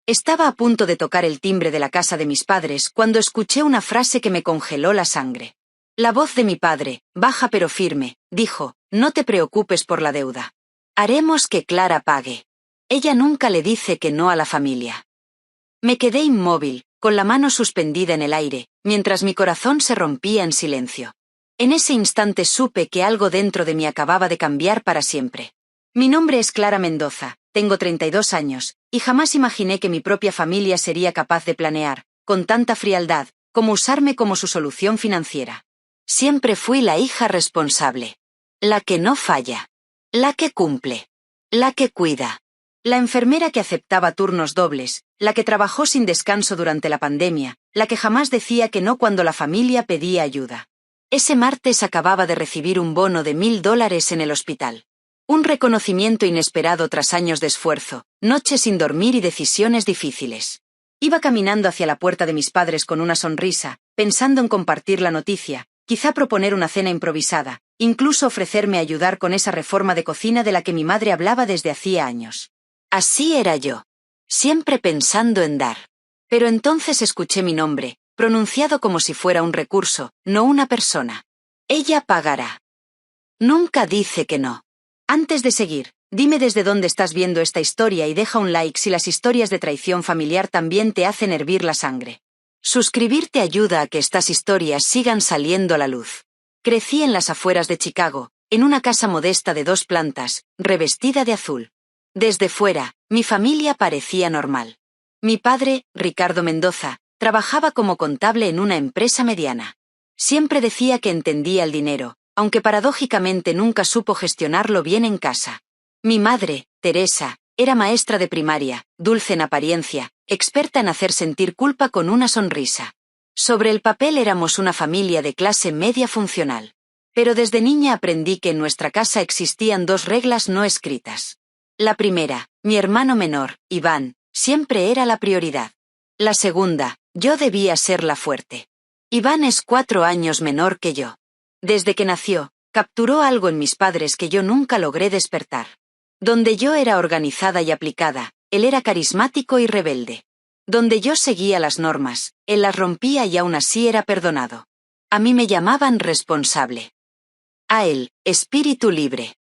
Estaba a punto de tocar el timbre de la casa de mis padres cuando escuché una frase que me congeló la sangre. La voz de mi padre, baja pero firme, dijo: «No te preocupes por la deuda. Haremos que Clara pague. Ella nunca le dice que no a la familia». Me quedé inmóvil, con la mano suspendida en el aire, mientras mi corazón se rompía en silencio. En ese instante supe que algo dentro de mí acababa de cambiar para siempre. Mi nombre es Clara Mendoza, tengo 32 años, y jamás imaginé que mi propia familia sería capaz de planear, con tanta frialdad, como usarme como su solución financiera. Siempre fui la hija responsable. La que no falla. La que cumple. La que cuida. La enfermera que aceptaba turnos dobles, la que trabajó sin descanso durante la pandemia, la que jamás decía que no cuando la familia pedía ayuda. Ese martes acababa de recibir un bono de $1000 en el hospital. Un reconocimiento inesperado tras años de esfuerzo, noches sin dormir y decisiones difíciles. Iba caminando hacia la puerta de mis padres con una sonrisa, pensando en compartir la noticia, quizá proponer una cena improvisada, incluso ofrecerme a ayudar con esa reforma de cocina de la que mi madre hablaba desde hacía años. Así era yo. Siempre pensando en dar. Pero entonces escuché mi nombre, pronunciado como si fuera un recurso, no una persona. Ella pagará. Nunca dice que no. Antes de seguir, dime desde dónde estás viendo esta historia y deja un like si las historias de traición familiar también te hacen hervir la sangre. Suscribirte ayuda a que estas historias sigan saliendo a la luz. Crecí en las afueras de Chicago, en una casa modesta de 2 plantas, revestida de azul. Desde fuera, mi familia parecía normal. Mi padre, Ricardo Mendoza, trabajaba como contable en una empresa mediana. Siempre decía que entendía el dinero, aunque paradójicamente nunca supo gestionarlo bien en casa. Mi madre, Teresa, era maestra de primaria, dulce en apariencia, experta en hacer sentir culpa con una sonrisa. Sobre el papel éramos una familia de clase media funcional. Pero desde niña aprendí que en nuestra casa existían 2 reglas no escritas. La primera, mi hermano menor, Iván, siempre era la prioridad. La segunda, yo debía ser la fuerte. Iván es 4 años menor que yo. Desde que nació, capturó algo en mis padres que yo nunca logré despertar. Donde yo era organizada y aplicada, él era carismático y rebelde. Donde yo seguía las normas, él las rompía y aún así era perdonado. A mí me llamaban responsable. A él, espíritu libre.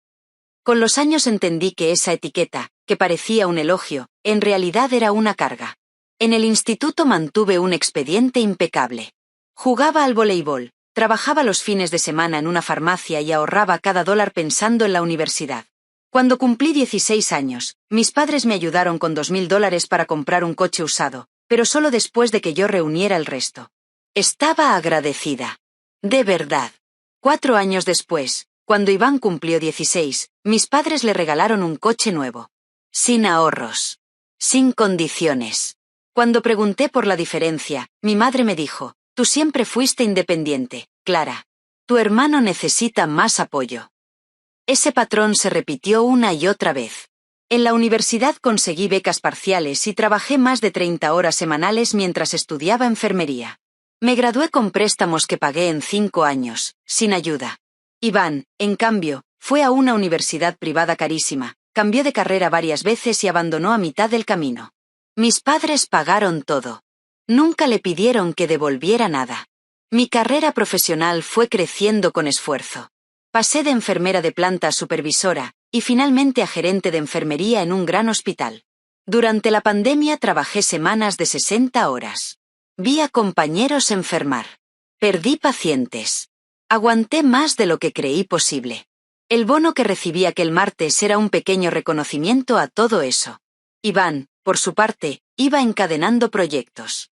Con los años entendí que esa etiqueta, que parecía un elogio, en realidad era una carga. En el instituto mantuve un expediente impecable. Jugaba al voleibol, trabajaba los fines de semana en una farmacia y ahorraba cada dólar pensando en la universidad. Cuando cumplí 16 años, mis padres me ayudaron con $2000 para comprar un coche usado, pero solo después de que yo reuniera el resto. Estaba agradecida. De verdad. 4 años después, cuando Iván cumplió 16, mis padres le regalaron un coche nuevo. Sin ahorros. Sin condiciones. Cuando pregunté por la diferencia, mi madre me dijo: «Tú siempre fuiste independiente, Clara. Tu hermano necesita más apoyo». Ese patrón se repitió una y otra vez. En la universidad conseguí becas parciales y trabajé más de 30 horas semanales mientras estudiaba enfermería. Me gradué con préstamos que pagué en 5 años, sin ayuda. Iván, en cambio, fue a una universidad privada carísima, cambió de carrera varias veces y abandonó a mitad del camino. Mis padres pagaron todo. Nunca le pidieron que devolviera nada. Mi carrera profesional fue creciendo con esfuerzo. Pasé de enfermera de planta a supervisora, y finalmente a gerente de enfermería en un gran hospital. Durante la pandemia trabajé semanas de 60 horas. Vi a compañeros enfermar. Perdí pacientes. Aguanté más de lo que creí posible. El bono que recibí aquel martes era un pequeño reconocimiento a todo eso. Iván, por su parte, iba encadenando proyectos.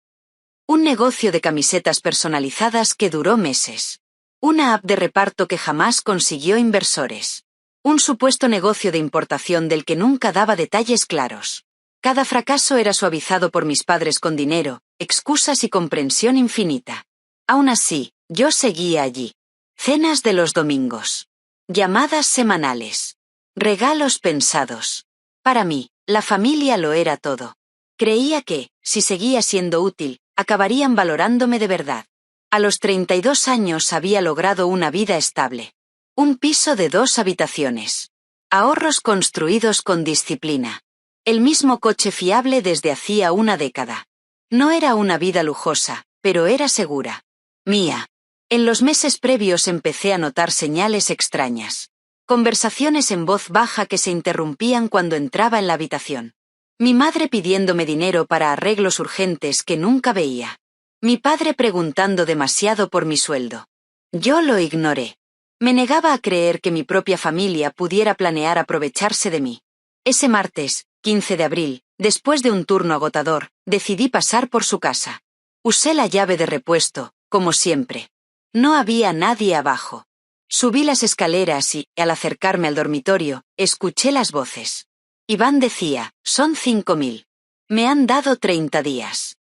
Un negocio de camisetas personalizadas que duró meses. Una app de reparto que jamás consiguió inversores. Un supuesto negocio de importación del que nunca daba detalles claros. Cada fracaso era suavizado por mis padres con dinero, excusas y comprensión infinita. Aún así, yo seguía allí. Cenas de los domingos. Llamadas semanales. Regalos pensados. Para mí, la familia lo era todo. Creía que, si seguía siendo útil, acabarían valorándome de verdad. A los 32 años había logrado una vida estable. Un piso de 2 habitaciones. Ahorros construidos con disciplina. El mismo coche fiable desde hacía una década. No era una vida lujosa, pero era segura. Mía. En los meses previos empecé a notar señales extrañas. Conversaciones en voz baja que se interrumpían cuando entraba en la habitación. Mi madre pidiéndome dinero para arreglos urgentes que nunca veía. Mi padre preguntando demasiado por mi sueldo. Yo lo ignoré. Me negaba a creer que mi propia familia pudiera planear aprovecharse de mí. Ese martes, 15 de abril, después de un turno agotador, decidí pasar por su casa. Usé la llave de repuesto, como siempre. No había nadie abajo. Subí las escaleras y, al acercarme al dormitorio, escuché las voces. Iván decía, son 5.000. Me han dado 30 días.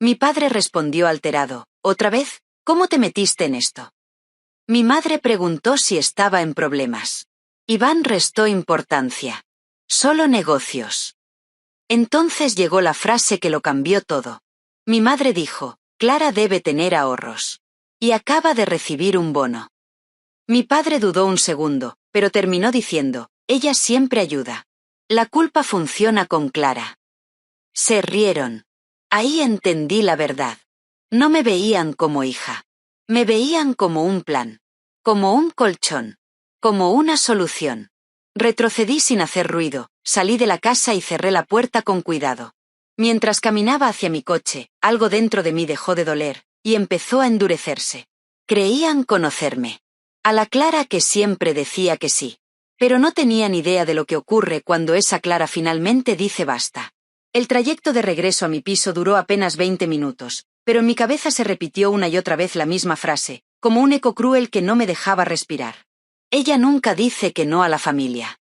Mi padre respondió alterado, ¿otra vez? ¿Cómo te metiste en esto? Mi madre preguntó si estaba en problemas. Iván restó importancia. Solo negocios. Entonces llegó la frase que lo cambió todo. Mi madre dijo, Clara debe tener ahorros. Y acaba de recibir un bono. Mi padre dudó un segundo, pero terminó diciendo, ella siempre ayuda. La culpa funciona con Clara. Se rieron. Ahí entendí la verdad. No me veían como hija. Me veían como un plan. Como un colchón. Como una solución. Retrocedí sin hacer ruido, salí de la casa y cerré la puerta con cuidado. Mientras caminaba hacia mi coche, algo dentro de mí dejó de doler, y empezó a endurecerse. Creían conocerme. A la Clara que siempre decía que sí. Pero no tenían idea de lo que ocurre cuando esa Clara finalmente dice basta. El trayecto de regreso a mi piso duró apenas 20 minutos, pero en mi cabeza se repitió una y otra vez la misma frase, como un eco cruel que no me dejaba respirar. Ella nunca dice que no a la familia.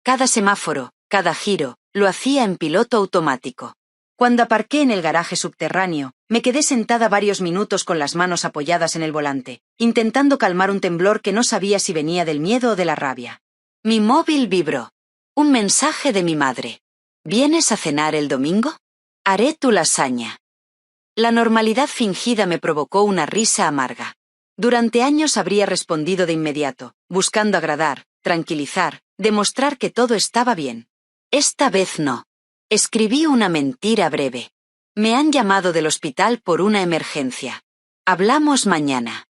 Cada semáforo, cada giro, lo hacía en piloto automático. Cuando aparqué en el garaje subterráneo, me quedé sentada varios minutos con las manos apoyadas en el volante, intentando calmar un temblor que no sabía si venía del miedo o de la rabia. Mi móvil vibró. Un mensaje de mi madre. ¿Vienes a cenar el domingo? Haré tu lasaña. La normalidad fingida me provocó una risa amarga. Durante años habría respondido de inmediato, buscando agradar, tranquilizar, demostrar que todo estaba bien. Esta vez no. Escribí una mentira breve. Me han llamado del hospital por una emergencia. Hablamos mañana.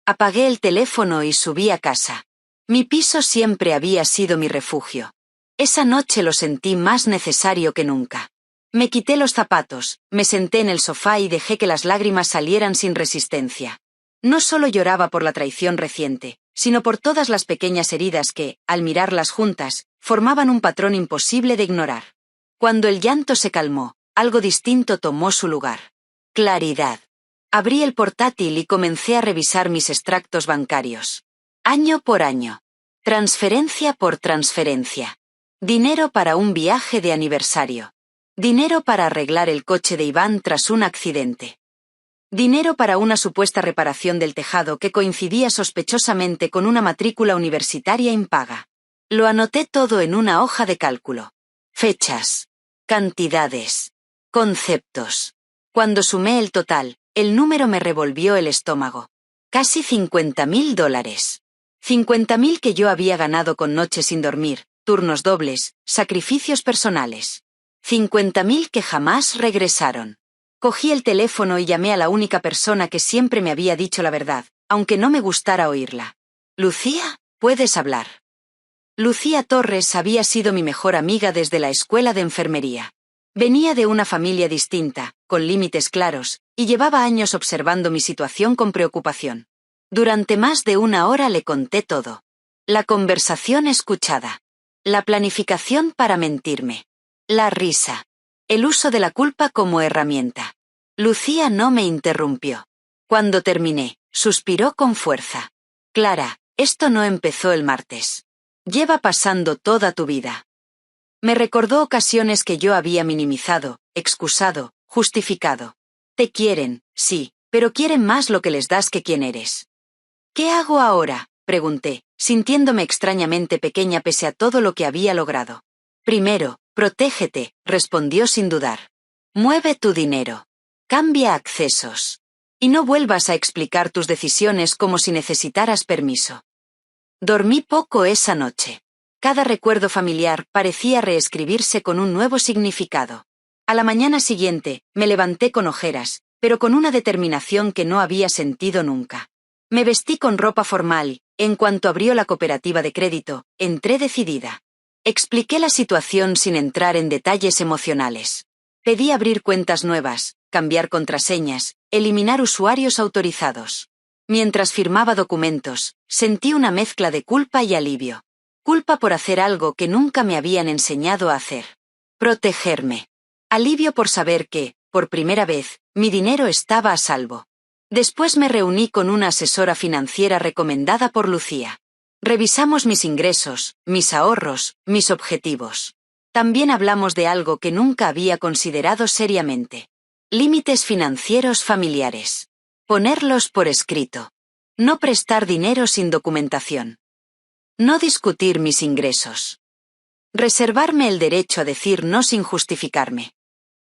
Apagué el teléfono y subí a casa. Mi piso siempre había sido mi refugio. Esa noche lo sentí más necesario que nunca. Me quité los zapatos, me senté en el sofá y dejé que las lágrimas salieran sin resistencia. No solo lloraba por la traición reciente, sino por todas las pequeñas heridas que, al mirarlas juntas, formaban un patrón imposible de ignorar. Cuando el llanto se calmó, algo distinto tomó su lugar. Claridad. Abrí el portátil y comencé a revisar mis extractos bancarios. Año por año. Transferencia por transferencia. Dinero para un viaje de aniversario. Dinero para arreglar el coche de Iván tras un accidente. Dinero para una supuesta reparación del tejado que coincidía sospechosamente con una matrícula universitaria impaga. Lo anoté todo en una hoja de cálculo. Fechas. Cantidades. Conceptos. Cuando sumé el total, el número me revolvió el estómago. Casi $50.000. 50.000 que yo había ganado con noches sin dormir, turnos dobles, sacrificios personales. 50.000 que jamás regresaron. Cogí el teléfono y llamé a la única persona que siempre me había dicho la verdad, aunque no me gustara oírla. Lucía, puedes hablar. Lucía Torres había sido mi mejor amiga desde la escuela de enfermería. Venía de una familia distinta, con límites claros, y llevaba años observando mi situación con preocupación. Durante más de una hora le conté todo. La conversación escuchada. La planificación para mentirme. La risa. El uso de la culpa como herramienta. Lucía no me interrumpió. Cuando terminé, suspiró con fuerza. Clara, esto no empezó el martes. Lleva pasando toda tu vida. Me recordó ocasiones que yo había minimizado, excusado, justificado. Te quieren, sí, pero quieren más lo que les das que quién eres. ¿Qué hago ahora?, pregunté, sintiéndome extrañamente pequeña pese a todo lo que había logrado. Primero, protégete, respondió sin dudar. Mueve tu dinero. Cambia accesos. Y no vuelvas a explicar tus decisiones como si necesitaras permiso. Dormí poco esa noche. Cada recuerdo familiar parecía reescribirse con un nuevo significado. A la mañana siguiente, me levanté con ojeras, pero con una determinación que no había sentido nunca. Me vestí con ropa formal y, en cuanto abrió la cooperativa de crédito, entré decidida. Expliqué la situación sin entrar en detalles emocionales. Pedí abrir cuentas nuevas, cambiar contraseñas, eliminar usuarios autorizados. Mientras firmaba documentos, sentí una mezcla de culpa y alivio. Culpa por hacer algo que nunca me habían enseñado a hacer. Protegerme. Alivio por saber que, por primera vez, mi dinero estaba a salvo. Después me reuní con una asesora financiera recomendada por Lucía. Revisamos mis ingresos, mis ahorros, mis objetivos. También hablamos de algo que nunca había considerado seriamente. Límites financieros familiares. Ponerlos por escrito. No prestar dinero sin documentación. No discutir mis ingresos. Reservarme el derecho a decir no sin justificarme.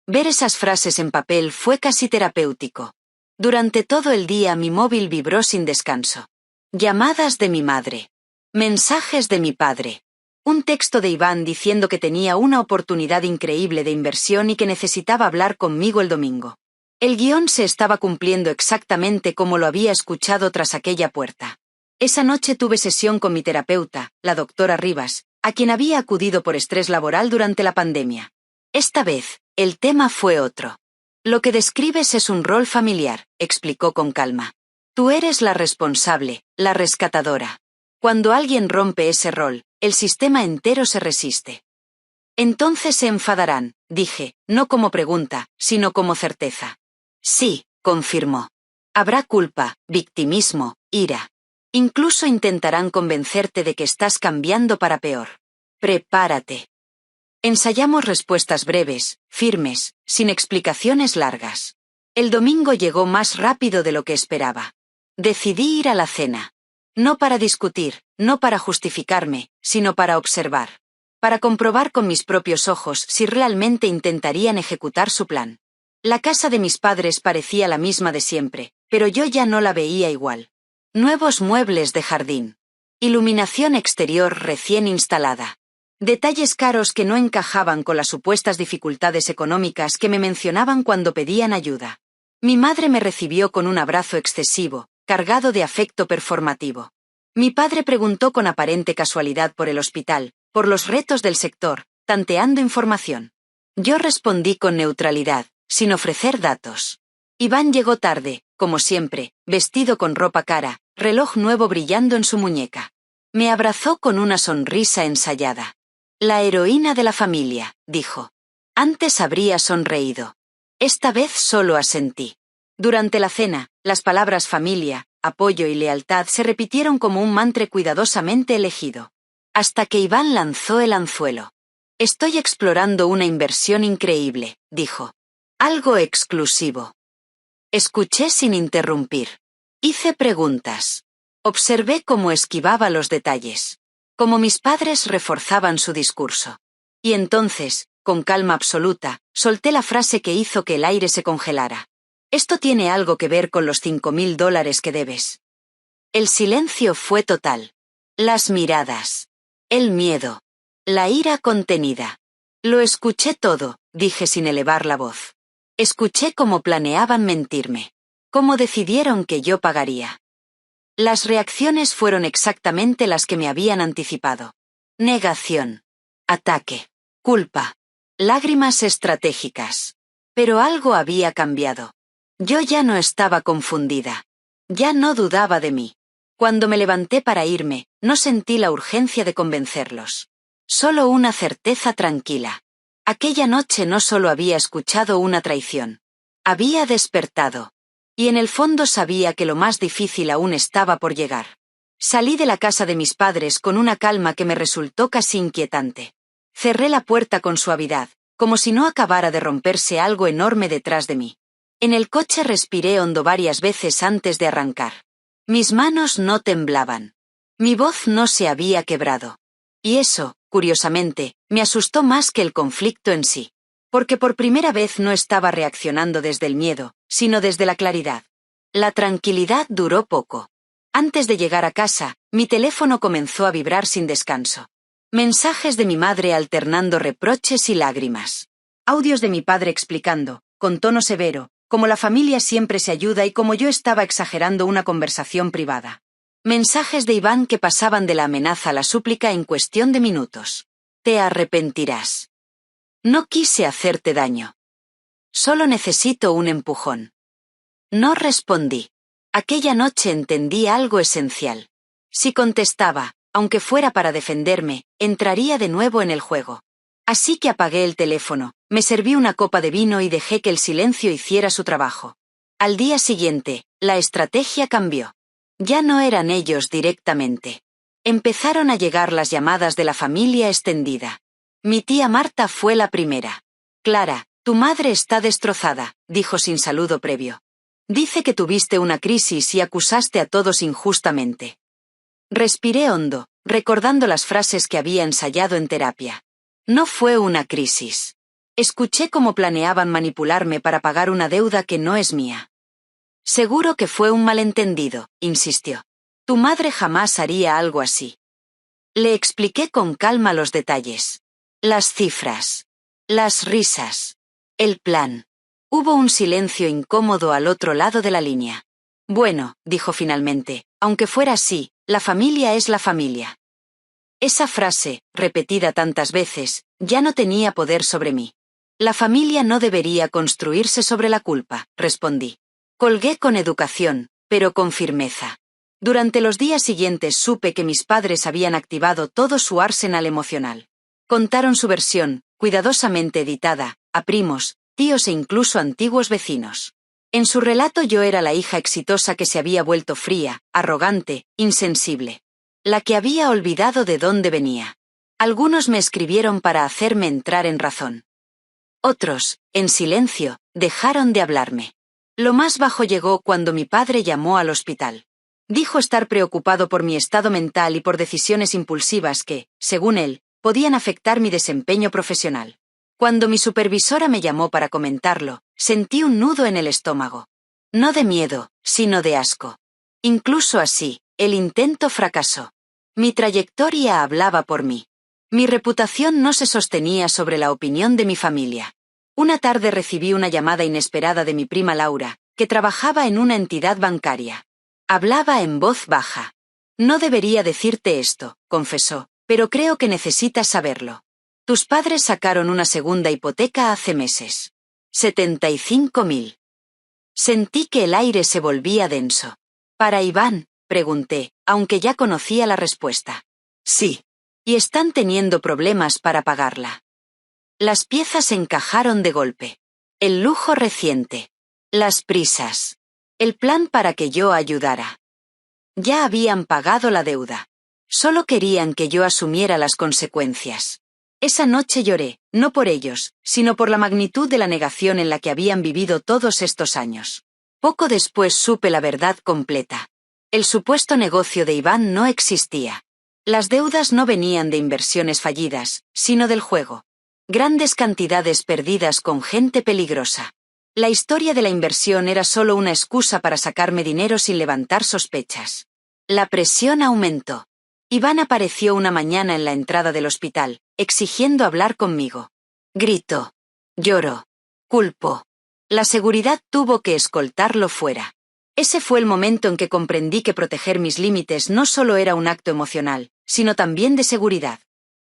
Ver esas frases en papel fue casi terapéutico. Durante todo el día mi móvil vibró sin descanso. Llamadas de mi madre. Mensajes de mi padre. Un texto de Iván diciendo que tenía una oportunidad increíble de inversión y que necesitaba hablar conmigo el domingo. El guión se estaba cumpliendo exactamente como lo había escuchado tras aquella puerta. Esa noche tuve sesión con mi terapeuta, la doctora Rivas, a quien había acudido por estrés laboral durante la pandemia. Esta vez, el tema fue otro. Lo que describes es un rol familiar, explicó con calma. Tú eres la responsable, la rescatadora. Cuando alguien rompe ese rol, el sistema entero se resiste. Entonces se enfadarán, dije, no como pregunta, sino como certeza. Sí, confirmó. Habrá culpa, victimismo, ira. Incluso intentarán convencerte de que estás cambiando para peor. Prepárate. Ensayamos respuestas breves, firmes, sin explicaciones largas. El domingo llegó más rápido de lo que esperaba. Decidí ir a la cena. No para discutir, no para justificarme, sino para observar. Para comprobar con mis propios ojos si realmente intentarían ejecutar su plan. La casa de mis padres parecía la misma de siempre, pero yo ya no la veía igual. Nuevos muebles de jardín. Iluminación exterior recién instalada. Detalles caros que no encajaban con las supuestas dificultades económicas que me mencionaban cuando pedían ayuda. Mi madre me recibió con un abrazo excesivo, cargado de afecto performativo. Mi padre preguntó con aparente casualidad por el hospital, por los retos del sector, tanteando información. Yo respondí con neutralidad, sin ofrecer datos. Iván llegó tarde, como siempre, vestido con ropa cara, reloj nuevo brillando en su muñeca. Me abrazó con una sonrisa ensayada. La heroína de la familia, dijo. Antes habría sonreído. Esta vez solo asentí. Durante la cena, las palabras familia, apoyo y lealtad se repitieron como un mantra cuidadosamente elegido. Hasta que Iván lanzó el anzuelo. Estoy explorando una inversión increíble, dijo. Algo exclusivo. Escuché sin interrumpir. Hice preguntas. Observé cómo esquivaba los detalles. Cómo mis padres reforzaban su discurso. Y entonces, con calma absoluta, solté la frase que hizo que el aire se congelara. Esto tiene algo que ver con los $5.000 que debes. El silencio fue total. Las miradas. El miedo. La ira contenida. Lo escuché todo, dije sin elevar la voz. Escuché cómo planeaban mentirme. Cómo decidieron que yo pagaría. Las reacciones fueron exactamente las que me habían anticipado. Negación. Ataque. Culpa. Lágrimas estratégicas. Pero algo había cambiado. Yo ya no estaba confundida. Ya no dudaba de mí. Cuando me levanté para irme, no sentí la urgencia de convencerlos. Solo una certeza tranquila. Aquella noche no solo había escuchado una traición. Había despertado. Y en el fondo sabía que lo más difícil aún estaba por llegar. Salí de la casa de mis padres con una calma que me resultó casi inquietante. Cerré la puerta con suavidad, como si no acabara de romperse algo enorme detrás de mí. En el coche respiré hondo varias veces antes de arrancar. Mis manos no temblaban. Mi voz no se había quebrado. Y eso, curiosamente, me asustó más que el conflicto en sí. Porque por primera vez no estaba reaccionando desde el miedo, sino desde la claridad. La tranquilidad duró poco. Antes de llegar a casa, mi teléfono comenzó a vibrar sin descanso. Mensajes de mi madre alternando reproches y lágrimas. Audios de mi padre explicando, con tono severo, cómo la familia siempre se ayuda y cómo yo estaba exagerando una conversación privada. Mensajes de Iván que pasaban de la amenaza a la súplica en cuestión de minutos. Te arrepentirás. No quise hacerte daño. Solo necesito un empujón. No respondí. Aquella noche entendí algo esencial. Si contestaba, aunque fuera para defenderme, entraría de nuevo en el juego. Así que apagué el teléfono, me serví una copa de vino y dejé que el silencio hiciera su trabajo. Al día siguiente, la estrategia cambió. Ya no eran ellos directamente. Empezaron a llegar las llamadas de la familia extendida. Mi tía Marta fue la primera. Clara, tu madre está destrozada, dijo sin saludo previo. Dice que tuviste una crisis y acusaste a todos injustamente. Respiré hondo, recordando las frases que había ensayado en terapia. No fue una crisis. Escuché cómo planeaban manipularme para pagar una deuda que no es mía. Seguro que fue un malentendido, insistió. Tu madre jamás haría algo así. Le expliqué con calma los detalles. Las cifras. Las risas. El plan. Hubo un silencio incómodo al otro lado de la línea. Bueno, dijo finalmente, aunque fuera así, la familia es la familia. Esa frase, repetida tantas veces, ya no tenía poder sobre mí. La familia no debería construirse sobre la culpa, respondí. Colgué con educación, pero con firmeza. Durante los días siguientes supe que mis padres habían activado todo su arsenal emocional. Contaron su versión, cuidadosamente editada, a primos, tíos e incluso antiguos vecinos. En su relato yo era la hija exitosa que se había vuelto fría, arrogante, insensible. La que había olvidado de dónde venía. Algunos me escribieron para hacerme entrar en razón. Otros, en silencio, dejaron de hablarme. Lo más bajo llegó cuando mi padre llamó al hospital. Dijo estar preocupado por mi estado mental y por decisiones impulsivas que, según él, podían afectar mi desempeño profesional. Cuando mi supervisora me llamó para comentarlo, sentí un nudo en el estómago. No de miedo, sino de asco. Incluso así, el intento fracasó. Mi trayectoria hablaba por mí. Mi reputación no se sostenía sobre la opinión de mi familia. Una tarde recibí una llamada inesperada de mi prima Laura, que trabajaba en una entidad bancaria. Hablaba en voz baja. No debería decirte esto, confesó, pero creo que necesitas saberlo. Tus padres sacaron una segunda hipoteca hace meses. 75.000. Sentí que el aire se volvía denso. ¿Para Iván?, pregunté, aunque ya conocía la respuesta. Sí. Y están teniendo problemas para pagarla. Las piezas encajaron de golpe. El lujo reciente. Las prisas. El plan para que yo ayudara. Ya habían pagado la deuda. Solo querían que yo asumiera las consecuencias. Esa noche lloré, no por ellos, sino por la magnitud de la negación en la que habían vivido todos estos años. Poco después supe la verdad completa. El supuesto negocio de Iván no existía. Las deudas no venían de inversiones fallidas, sino del juego. Grandes cantidades perdidas con gente peligrosa. La historia de la inversión era solo una excusa para sacarme dinero sin levantar sospechas. La presión aumentó. Iván apareció una mañana en la entrada del hospital, exigiendo hablar conmigo. Gritó. Lloró. Culpó. La seguridad tuvo que escoltarlo fuera. Ese fue el momento en que comprendí que proteger mis límites no solo era un acto emocional, sino también de seguridad.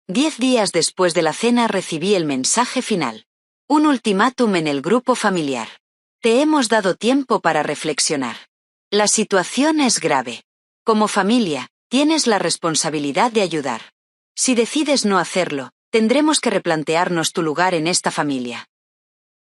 10 días después de la cena recibí el mensaje final. Un ultimátum en el grupo familiar. Te hemos dado tiempo para reflexionar. La situación es grave. Como familia, tienes la responsabilidad de ayudar. Si decides no hacerlo, tendremos que replantearnos tu lugar en esta familia.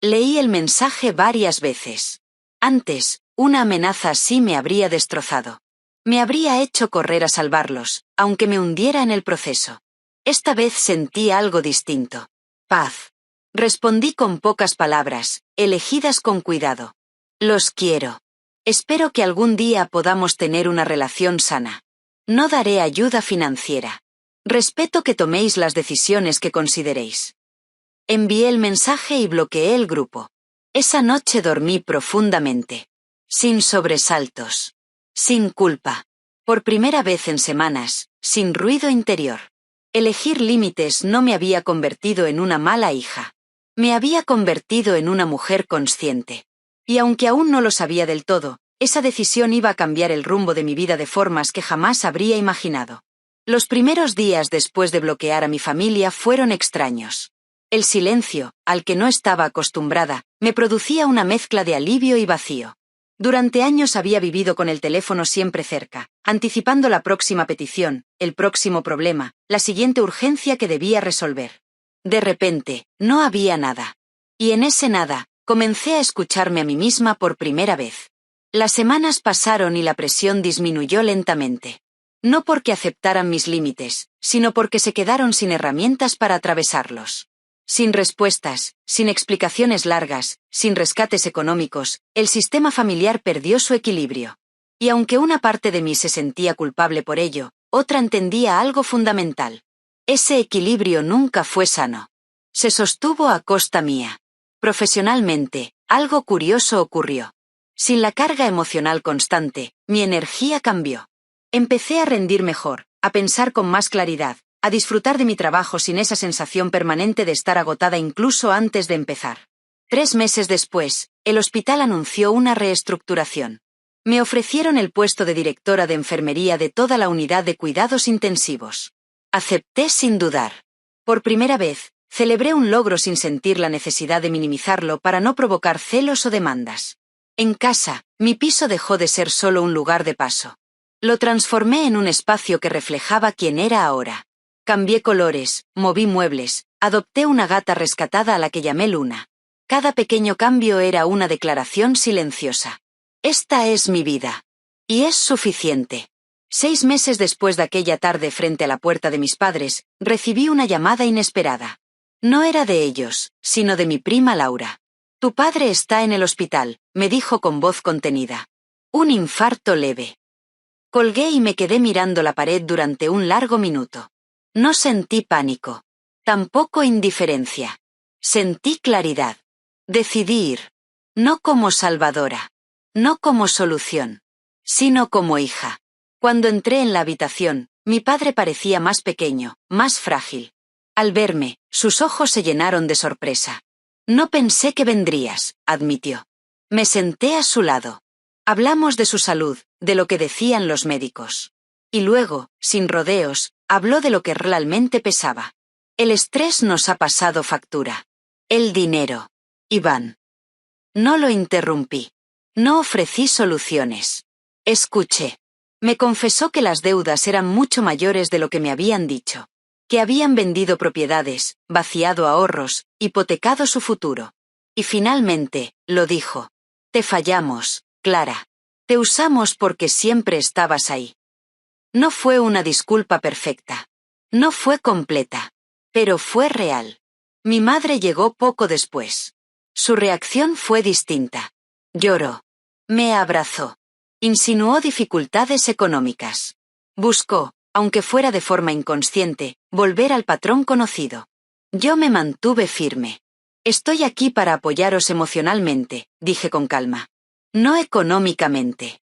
Leí el mensaje varias veces. Antes, una amenaza así me habría destrozado. Me habría hecho correr a salvarlos, aunque me hundiera en el proceso. Esta vez sentí algo distinto. Paz. Respondí con pocas palabras, elegidas con cuidado. Los quiero. Espero que algún día podamos tener una relación sana. No daré ayuda financiera. Respeto que toméis las decisiones que consideréis. Envié el mensaje y bloqueé el grupo. Esa noche dormí profundamente. Sin sobresaltos. Sin culpa. Por primera vez en semanas, sin ruido interior. Elegir límites no me había convertido en una mala hija. Me había convertido en una mujer consciente. Y aunque aún no lo sabía del todo, esa decisión iba a cambiar el rumbo de mi vida de formas que jamás habría imaginado. Los primeros días después de bloquear a mi familia fueron extraños. El silencio, al que no estaba acostumbrada, me producía una mezcla de alivio y vacío. Durante años había vivido con el teléfono siempre cerca, anticipando la próxima petición, el próximo problema, la siguiente urgencia que debía resolver. De repente, no había nada. Y en ese nada, comencé a escucharme a mí misma por primera vez. Las semanas pasaron y la presión disminuyó lentamente. No porque aceptaran mis límites, sino porque se quedaron sin herramientas para atravesarlos. Sin respuestas, sin explicaciones largas, sin rescates económicos, el sistema familiar perdió su equilibrio. Y aunque una parte de mí se sentía culpable por ello, otra entendía algo fundamental. Ese equilibrio nunca fue sano. Se sostuvo a costa mía. Profesionalmente, algo curioso ocurrió. Sin la carga emocional constante, mi energía cambió. Empecé a rendir mejor, a pensar con más claridad, a disfrutar de mi trabajo sin esa sensación permanente de estar agotada incluso antes de empezar. 3 meses después, el hospital anunció una reestructuración. Me ofrecieron el puesto de directora de enfermería de toda la unidad de cuidados intensivos. Acepté sin dudar. Por primera vez, celebré un logro sin sentir la necesidad de minimizarlo para no provocar celos o demandas. En casa, mi piso dejó de ser solo un lugar de paso. Lo transformé en un espacio que reflejaba quién era ahora. Cambié colores, moví muebles, adopté una gata rescatada a la que llamé Luna. Cada pequeño cambio era una declaración silenciosa. Esta es mi vida. Y es suficiente. 6 meses después de aquella tarde frente a la puerta de mis padres, recibí una llamada inesperada. No era de ellos, sino de mi prima Laura. Tu padre está en el hospital, me dijo con voz contenida. Un infarto leve. Colgué y me quedé mirando la pared durante un largo minuto. No sentí pánico. Tampoco indiferencia. Sentí claridad. Decidí ir. No como salvadora. No como solución. Sino como hija. Cuando entré en la habitación, mi padre parecía más pequeño, más frágil. Al verme, sus ojos se llenaron de sorpresa. No pensé que vendrías, admitió. Me senté a su lado. Hablamos de su salud, de lo que decían los médicos. Y luego, sin rodeos, habló de lo que realmente pesaba. El estrés nos ha pasado factura. El dinero. Iván. No lo interrumpí. No ofrecí soluciones. Escuché. Me confesó que las deudas eran mucho mayores de lo que me habían dicho. Que habían vendido propiedades, vaciado ahorros, hipotecado su futuro. Y finalmente, lo dijo. Te fallamos, Clara. Te usamos porque siempre estabas ahí. No fue una disculpa perfecta. No fue completa. Pero fue real. Mi madre llegó poco después. Su reacción fue distinta. Lloró. Me abrazó. Insinuó dificultades económicas. Buscó, aunque fuera de forma inconsciente, volver al patrón conocido. Yo me mantuve firme. Estoy aquí para apoyaros emocionalmente, dije con calma. No económicamente.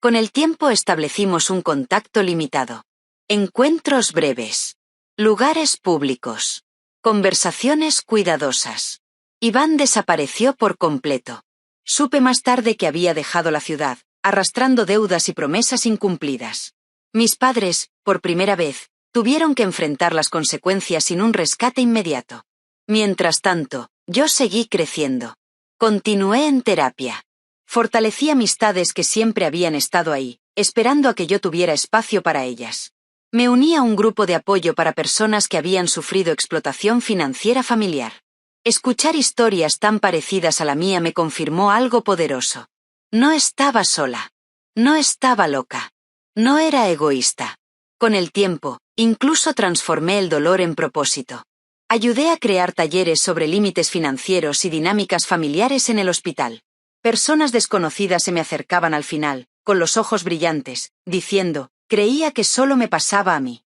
Con el tiempo establecimos un contacto limitado. Encuentros breves. Lugares públicos. Conversaciones cuidadosas. Iván desapareció por completo. Supe más tarde que había dejado la ciudad, arrastrando deudas y promesas incumplidas. Mis padres, por primera vez, tuvieron que enfrentar las consecuencias sin un rescate inmediato. Mientras tanto, yo seguí creciendo. Continué en terapia. Fortalecí amistades que siempre habían estado ahí, esperando a que yo tuviera espacio para ellas. Me uní a un grupo de apoyo para personas que habían sufrido explotación financiera familiar. Escuchar historias tan parecidas a la mía me confirmó algo poderoso. No estaba sola. No estaba loca. No era egoísta. Con el tiempo, incluso transformé el dolor en propósito. Ayudé a crear talleres sobre límites financieros y dinámicas familiares en el hospital. Personas desconocidas se me acercaban al final, con los ojos brillantes, diciendo, creía que solo me pasaba a mí.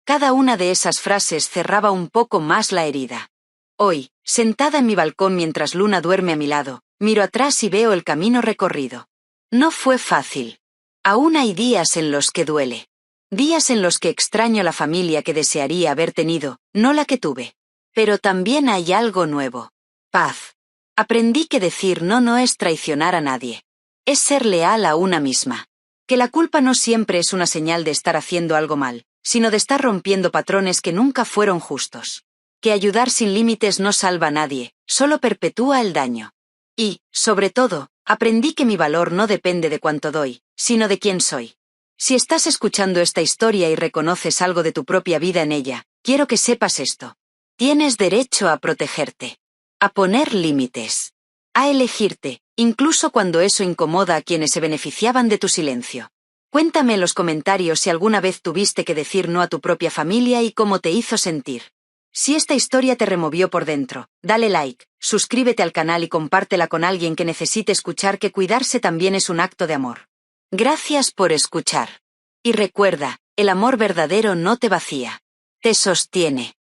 Cada una de esas frases cerraba un poco más la herida. Hoy, sentada en mi balcón mientras Luna duerme a mi lado, miro atrás y veo el camino recorrido. No fue fácil. Aún hay días en los que duele. Días en los que extraño la familia que desearía haber tenido, no la que tuve. Pero también hay algo nuevo. Paz. Aprendí que decir no es traicionar a nadie. Es ser leal a una misma. Que la culpa no siempre es una señal de estar haciendo algo mal, sino de estar rompiendo patrones que nunca fueron justos. Que ayudar sin límites no salva a nadie, solo perpetúa el daño. Y, sobre todo, aprendí que mi valor no depende de cuánto doy, sino de quién soy. Si estás escuchando esta historia y reconoces algo de tu propia vida en ella, quiero que sepas esto. Tienes derecho a protegerte. A poner límites. A elegirte, incluso cuando eso incomoda a quienes se beneficiaban de tu silencio. Cuéntame en los comentarios si alguna vez tuviste que decir no a tu propia familia y cómo te hizo sentir. Si esta historia te removió por dentro, dale like, suscríbete al canal y compártela con alguien que necesite escuchar que cuidarse también es un acto de amor. Gracias por escuchar. Y recuerda, el amor verdadero no te vacía. Te sostiene.